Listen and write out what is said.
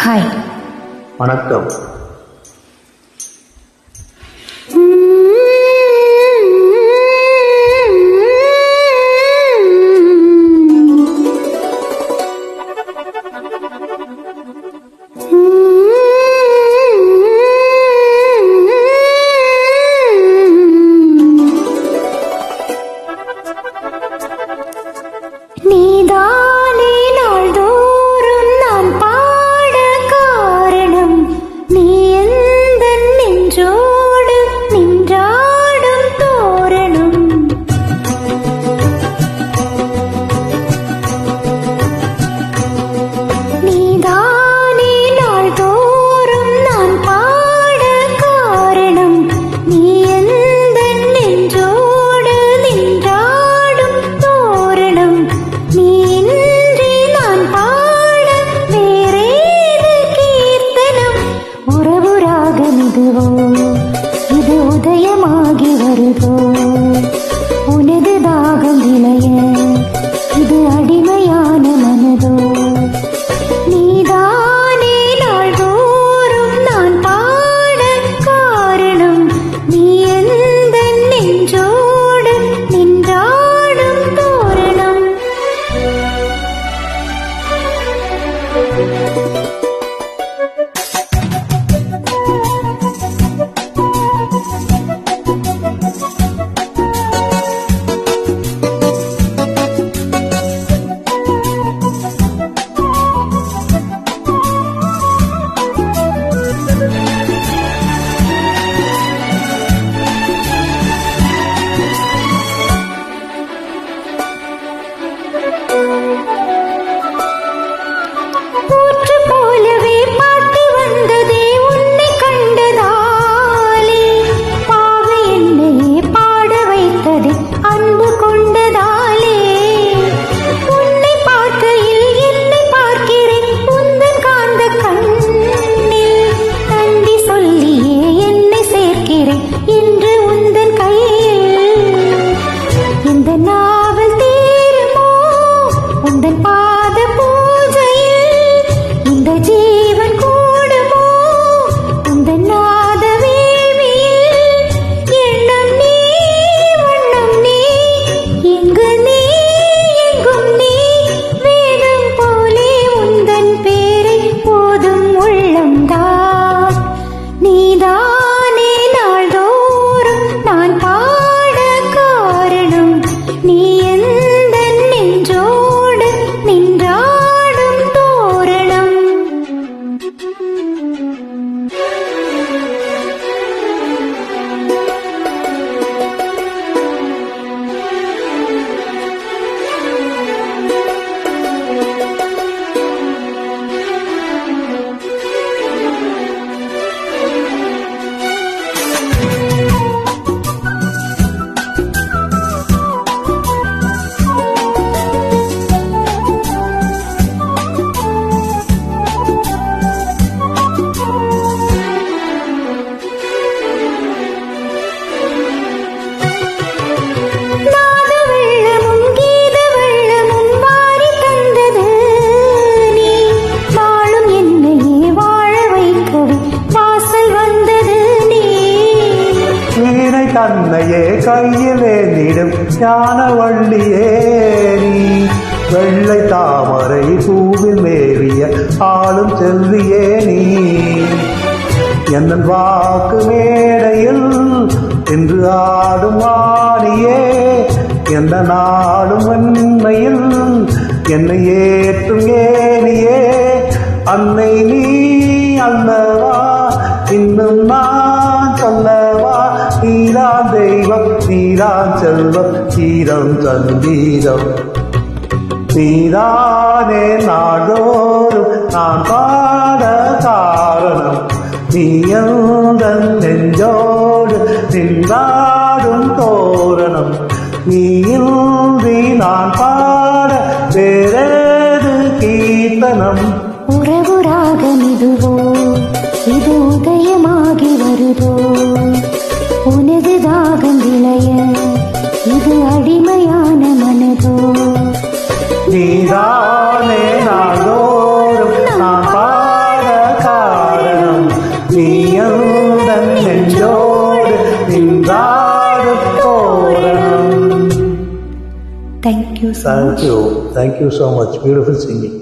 Hi. வணக்கம். நீதானே நாள்தோறும் நான் பாட காரணம், நீ எந்தன் நெஞ்சோடு நின்றாடும் தோரணம். நீதானே நாள்தோறும் நான் பாட காரணம், நீ எந்தன் நெஞ்சோடு நின்றாடும் தோரணம். நீ இன்றி நான் பாட வேறேது கீர்த்தனம். உறவு ராகம் இதுவோ, இது உதயமாகி வருதோ, உனது தாகம் விளைய இது அடிமையான மனதோ. நீதானே நாள்தோறும் நான் பாட காரணம், நீ எந்தன் நெஞ்சோடு நின்றாடும் தோரணம். ஊற்று போலவே பாட்டு வந்ததே உன்னை கண்டதாலே, பாவை என்னையே பாட வைத்ததே அன்பு கொண்டதாலே. உன்னை பார்க்கையில் என்னை பார்க்கிறேன் உந்தன் காந்த கண்ணில், தண்டி சொல்லியே என்னை சேர்க்கிறேன் இன்று உந்தன் கையில். இந்த நாவல் தீருமோ உந்தன் பாத பூஜையில், இந்த ஜீவன் கூடுமோ உந்தன் நாத வேள்வியில். எண்ணம் நீ வண்ணம் நீ, இங்கு நீ எங்கும் நீ, வேதம் போலே உந்தன் பேரை போதும் உள்ளம்தான். நீதானே நாள்தோறும் நான் பாட காரணம், நீ எந்தன் நெஞ்சோடு நின்றாடும் தோரணம். நாத வெள்ளமும் கீத வெள்ளமும் வாரி தந்தது நீ, வாழும் என்னையே வாழ வைக்கவே வாசல் வந்தது நீ. வீணை தன்னையே கையிலே நீடும் ஞானவள்ளியே நீ, வெள்ளை தாமரை பூவில் மேவிய ஆளும் செல்வியே நீ. என்னன் வாக்கு மேடையில் என்று ஆடும் வாணியே, எந்த நாடும் வெண்மையில் என்னை ஏற்றும் ஏனியே. அன்னை நீ அல்லவா இன்னும் நான் சொல்லவா, நீதான் தெய்வம் நீதான் செல்வம் சீரம் சங்கீதம். நீதானே நாடோறும் நான் பாட காரணம், நீ எந்தன் நெஞ்சோடு நின்றாடும் தோரணம். நீ இன்றி நான் பாட வேறேது கீர்த்தனம். உறவு ராகம் இதுவோ, இது உதயமாகி வருதோ, உனது தாகம் விளைய இது அடிமையான மனதோ. நீதானே நாள்தோறும் நான் பாட thank you Thank you so much. Beautiful singing.